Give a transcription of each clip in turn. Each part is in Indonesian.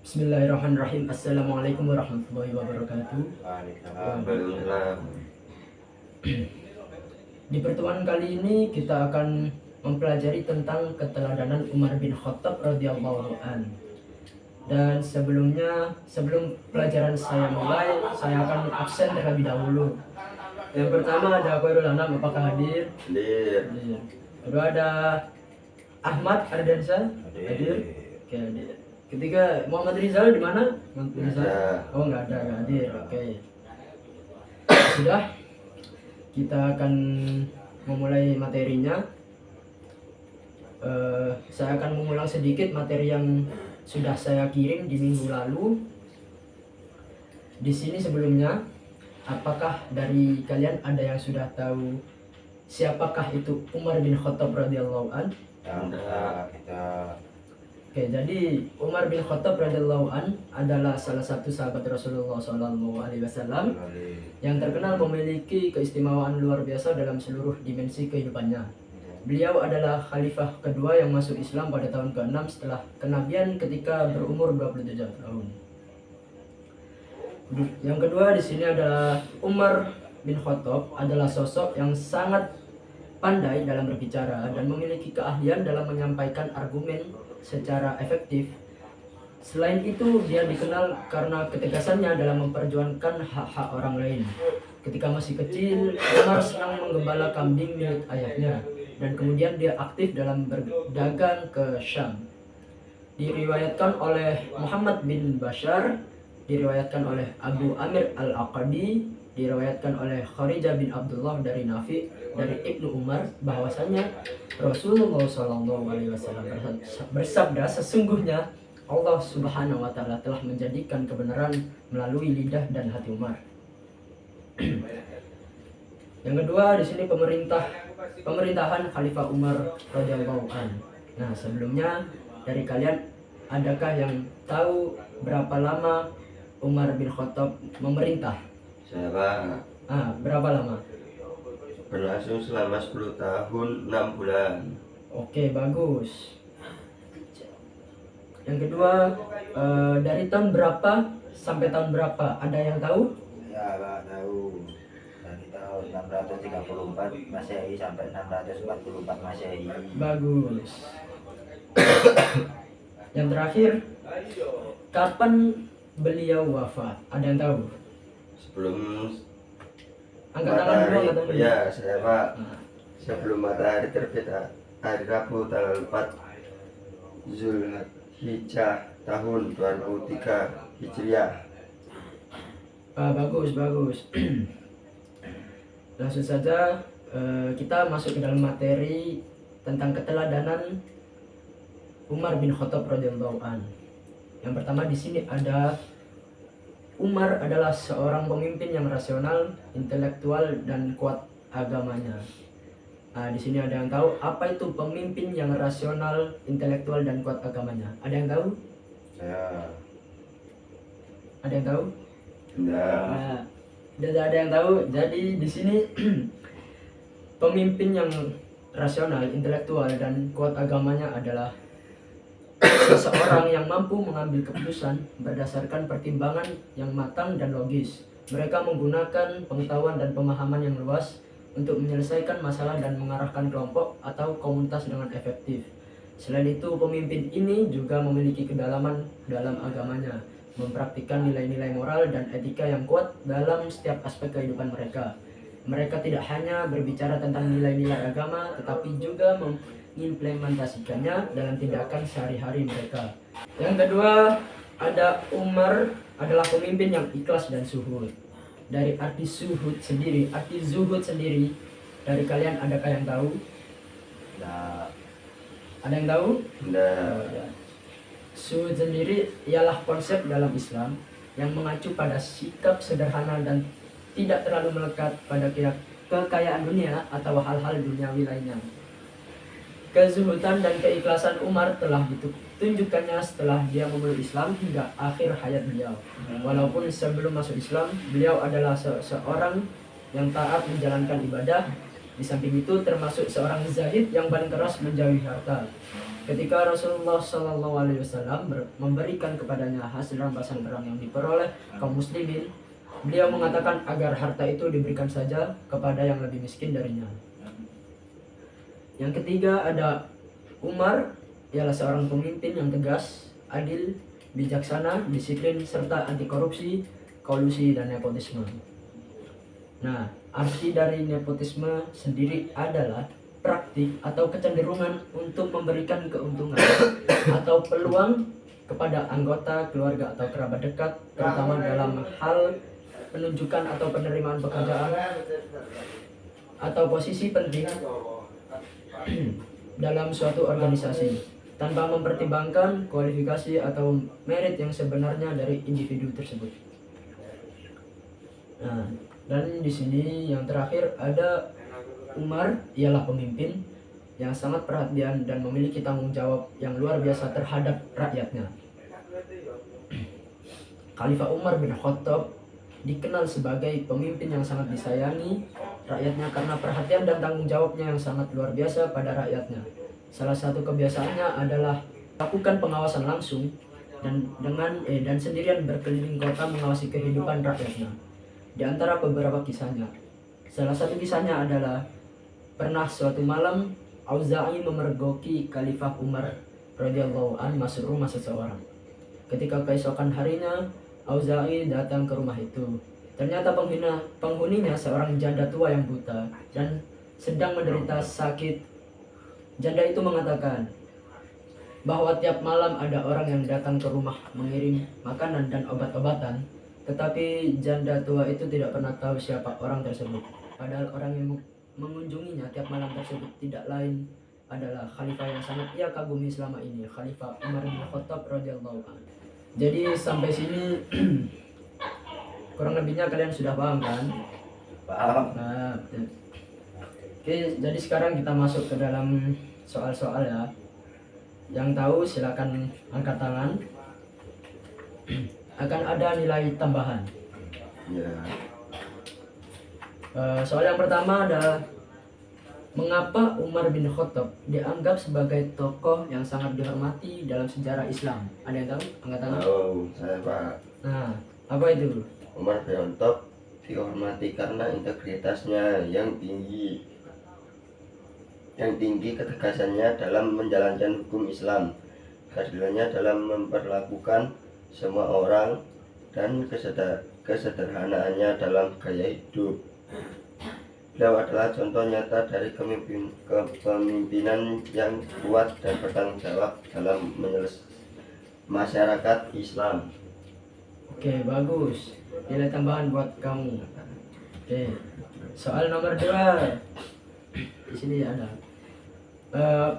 Bismillahirrahmanirrahim. Assalamualaikum warahmatullahi wabarakatuh. Waalaikumsalam. Di pertemuan kali ini kita akan mempelajari tentang keteladanan Umar bin Khattab radhiyallahu an. Dan sebelum pelajaran saya mulai, saya akan absen terlebih dahulu. Yang pertama ada Khairul Anam, apakah hadir? Hadir. Kedua ada Ahmad Ardansa, hadir. Oke, hadir. Ketiga Muhammad Rizal di mana? Muhammad Rizal. Oh, nggak hadir. Oke. Sudah. Kita akan memulai materinya. Saya akan mengulang sedikit materi yang sudah saya kirim di minggu lalu. Di sini sebelumnya, apakah dari kalian ada yang sudah tahu siapakah itu Umar bin Khattab radhiyallahu an? Oke, jadi Umar bin Khattab radhiyallahu an adalah salah satu sahabat Rasulullah SAW yang terkenal memiliki keistimewaan luar biasa dalam seluruh dimensi kehidupannya. Beliau adalah khalifah kedua yang masuk Islam pada tahun ke-6 setelah kenabian ketika berumur 27 tahun. Yang kedua di sini adalah Umar bin Khattab adalah sosok yang sangat pandai dalam berbicara dan memiliki keahlian dalam menyampaikan argumen secara efektif. Selain itu, dia dikenal karena ketegasannya dalam memperjuangkan hak-hak orang lain. Ketika masih kecil, Umar senang menggembala kambing milik ayahnya, dan kemudian dia aktif dalam berdagang ke Syam. Diriwayatkan oleh Muhammad bin Bashar, diriwayatkan oleh Abu Amir al-Aqadi, diriwayatkan oleh Kharijah bin Abdullah dari Nafi dari Ibnu Umar bahwasanya Rasulullah SAW bersabda, sesungguhnya Allah Subhanahu wa Ta'ala telah menjadikan kebenaran melalui lidah dan hati Umar. Yang kedua di sini pemerintahan Khalifah Umar radhiyallahu an. Nah, sebelumnya dari kalian adakah yang tahu berapa lama Umar bin Khattab memerintah? Saya Berapa lama? berlangsung selama 10 tahun 6 bulan. Oke, bagus. Yang kedua, dari tahun berapa sampai tahun berapa? Ada yang tahu? Ya, Pak, tahu. Dari tahun 634 Masehi sampai 644 Masehi. Bagus. Yang terakhir, kapan beliau wafat? Ada yang tahu? Sebelum Angkat tangan dulu, angkat tangan dulu. ya saya Pak, sebelum matahari terbit hari Rabu tanggal 4 Zulhijjah tahun 2003 Hijriah. Bagus. Langsung saja kita masuk ke dalam materi tentang keteladanan Umar bin Khattab radhiyallahu an. Yang pertama di sini ada Umar adalah seorang pemimpin yang rasional, intelektual, dan kuat agamanya. Di sini ada yang tahu apa itu pemimpin yang rasional, intelektual, dan kuat agamanya? Ada yang tahu? Saya Ada yang tahu? tidak. Tidak ada yang tahu. Jadi di sini pemimpin yang rasional, intelektual, dan kuat agamanya adalah seseorang yang mampu mengambil keputusan berdasarkan pertimbangan yang matang dan logis. Mereka menggunakan pengetahuan dan pemahaman yang luas untuk menyelesaikan masalah dan mengarahkan kelompok atau komunitas dengan efektif. Selain itu, pemimpin ini juga memiliki kedalaman dalam agamanya, mempraktikkan nilai-nilai moral dan etika yang kuat dalam setiap aspek kehidupan mereka. Mereka tidak hanya berbicara tentang nilai-nilai agama, tetapi juga mengimplementasikannya dalam tindakan sehari-hari mereka. Yang kedua, ada Umar adalah pemimpin yang ikhlas dan zuhud. Dari arti zuhud sendiri, dari kalian adakah yang tahu? Nah, Ada yang tahu? Tidak. Zuhud sendiri ialah konsep dalam Islam yang mengacu pada sikap sederhana dan tidak terlalu melekat pada kekayaan dunia atau hal-hal duniawi lainnya. Kezuhudan dan keikhlasan Umar telah ditunjukkannya setelah dia memeluk Islam hingga akhir hayat beliau. Walaupun sebelum masuk Islam, beliau adalah seorang yang taat menjalankan ibadah. Di samping itu termasuk seorang zahid yang paling keras menjauhi harta. Ketika Rasulullah SAW memberikan kepadanya hasil rampasan perang yang diperoleh kaum muslimin, beliau mengatakan agar harta itu diberikan saja kepada yang lebih miskin darinya. Yang ketiga ada Umar, ialah seorang pemimpin yang tegas, adil, bijaksana, disiplin, serta anti korupsi, kolusi, dan nepotisme. Nah, arti dari nepotisme sendiri adalah praktik atau kecenderungan untuk memberikan keuntungan atau peluang kepada anggota keluarga atau kerabat dekat, terutama dalam hal penunjukan atau penerimaan pekerjaan atau posisi penting dalam suatu organisasi, tanpa mempertimbangkan kualifikasi atau merit yang sebenarnya dari individu tersebut. Nah, dan di sini yang terakhir ada Umar, ialah pemimpin yang sangat perhatian dan memiliki tanggung jawab yang luar biasa terhadap rakyatnya. Khalifah Umar bin Khattab dikenal sebagai pemimpin yang sangat disayangi rakyatnya karena perhatian dan tanggung jawabnya yang sangat luar biasa pada rakyatnya. Salah satu kebiasaannya adalah lakukan pengawasan langsung dan sendirian berkeliling kota mengawasi kehidupan rakyatnya. Di antara beberapa kisahnya, salah satu kisahnya adalah pernah suatu malam Auza'i memergoki Khalifah Umar radhiyallahu an masuk rumah seseorang. Ketika keesokan harinya, Auza'i datang ke rumah itu. Ternyata penghuninya seorang janda tua yang buta dan sedang menderita sakit. Janda itu mengatakan bahwa tiap malam ada orang yang datang ke rumah mengirim makanan dan obat-obatan, tetapi janda tua itu tidak pernah tahu siapa orang tersebut. Padahal orang yang mengunjunginya tiap malam tersebut tidak lain adalah khalifah yang sangat ia kagumi selama ini, Khalifah Umar bin Khattab radhiyallahu anhu. Jadi sampai sini kurang lebihnya kalian sudah paham kan? Paham. Nah, oke, jadi sekarang kita masuk ke dalam soal-soal ya. Yang tahu silakan angkat tangan. Akan ada nilai tambahan. Ya. Soal yang pertama adalah mengapa Umar bin Khattab dianggap sebagai tokoh yang sangat dihormati dalam sejarah Islam? Ada yang tahu? Angkat tangan. Tahu, saya Pak. Nah, apa itu? Umar bin Khattab dihormati karena integritasnya yang tinggi, ketegasannya dalam menjalankan hukum Islam, keadilannya dalam memperlakukan semua orang, dan kesederhanaannya dalam gaya hidup. Beliau adalah contoh nyata dari kepemimpinan yang kuat dan bertanggung jawab dalam masyarakat Islam. Oke, bagus. Nilai tambahan buat kamu. Oke. Soal nomor 2. Di sini ada.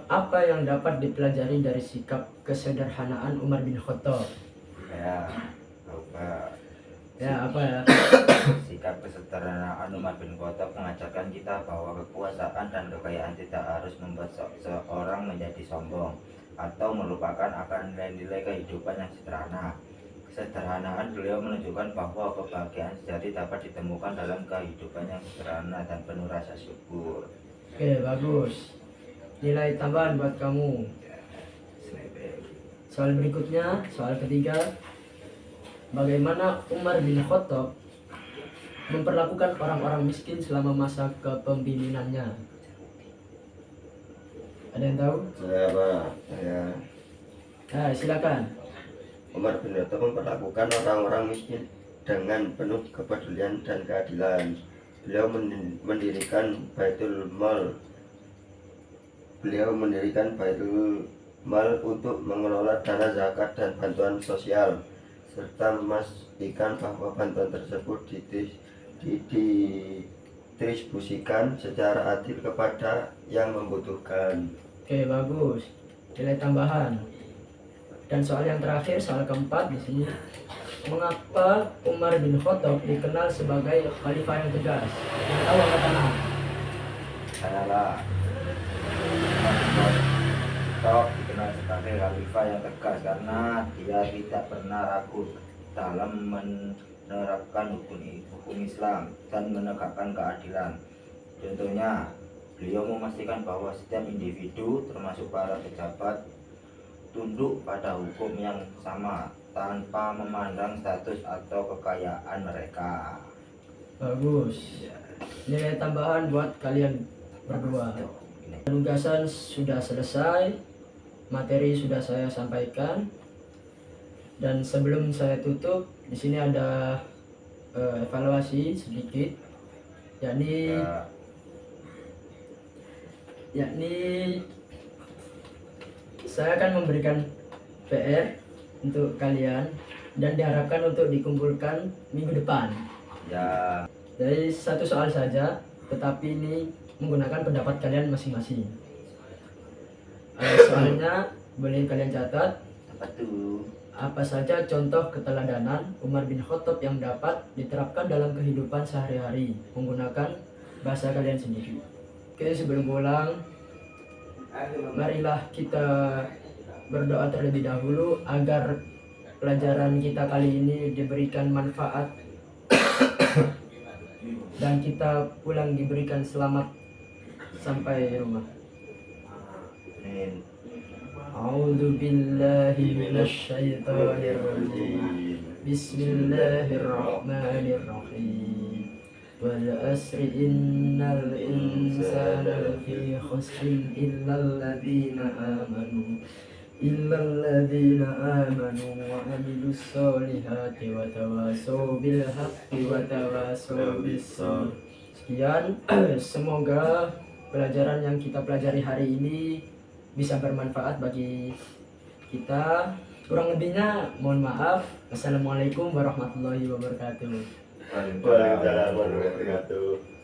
Apa yang dapat dipelajari dari sikap kesederhanaan Umar bin Khattab? Apa ya? Sikap kesederhanaan Umar bin Khattab mengajarkan kita bahwa kekuasaan dan kekayaan tidak harus membuat seorang menjadi sombong atau melupakan akan nilai-nilai kehidupan yang sederhana. Kesederhanaan beliau menunjukkan bahwa kebahagiaan sejati dapat ditemukan dalam kehidupan yang sederhana dan penuh rasa syukur. Oke, bagus. Nilai tambahan buat kamu. Soal berikutnya, soal ketiga. Bagaimana Umar bin Khattab memperlakukan orang-orang miskin selama masa kepemimpinannya? Ada yang tahu? Saya Pak, Silakan. Umar bin Khattab memperlakukan orang-orang miskin dengan penuh kepedulian dan keadilan. Beliau mendirikan Baitul Mal untuk mengelola dana zakat dan bantuan sosial, serta memastikan bahwa bantuan tersebut didistribusikan secara adil kepada yang membutuhkan. Oke, bagus. Nilai tambahan. Dan soal yang terakhir, soal keempat di sini. Mengapa Umar bin Khattab dikenal sebagai khalifah yang tegas? Yang tahu angkat tangan. Sayalah. Khattab dikenal sebagai khalifah yang tegas karena dia tidak pernah ragu dalam menerapkan hukum Islam dan menegakkan keadilan. Contohnya, beliau memastikan bahwa setiap individu, termasuk para pejabat tunduk pada hukum yang sama tanpa memandang status atau kekayaan mereka. Bagus. Nilai tambahan buat kalian berdua. Penugasan sudah selesai, materi sudah saya sampaikan, dan sebelum saya tutup, di sini ada evaluasi sedikit, yakni saya akan memberikan PR untuk kalian dan diharapkan untuk dikumpulkan minggu depan. Ya, Jadi satu soal saja, tetapi ini menggunakan pendapat kalian masing-masing. Soalnya boleh kalian catat apa tuh? apa saja contoh keteladanan Umar bin Khattab yang dapat diterapkan dalam kehidupan sehari-hari menggunakan bahasa kalian sendiri. Oke, sebelum pulang, marilah kita berdoa terlebih dahulu agar pelajaran kita kali ini diberikan manfaat dan kita pulang diberikan selamat sampai rumah. Amin. A'udzu billahi minasyaitonir rajim. Bismillahirrahmanirrahim. Wal asri innal insana lafi khusrin illal ladzina amanu wa amilus solihati wa tawasaw bil haqqi wa tawasaw bis sabr. Sekian, semoga pelajaran yang kita pelajari hari ini bisa bermanfaat bagi kita. Kurang lebihnya mohon maaf. Assalamualaikum warahmatullahi wabarakatuh. Waalaikumsalam warahmatullahi wabarakatuh.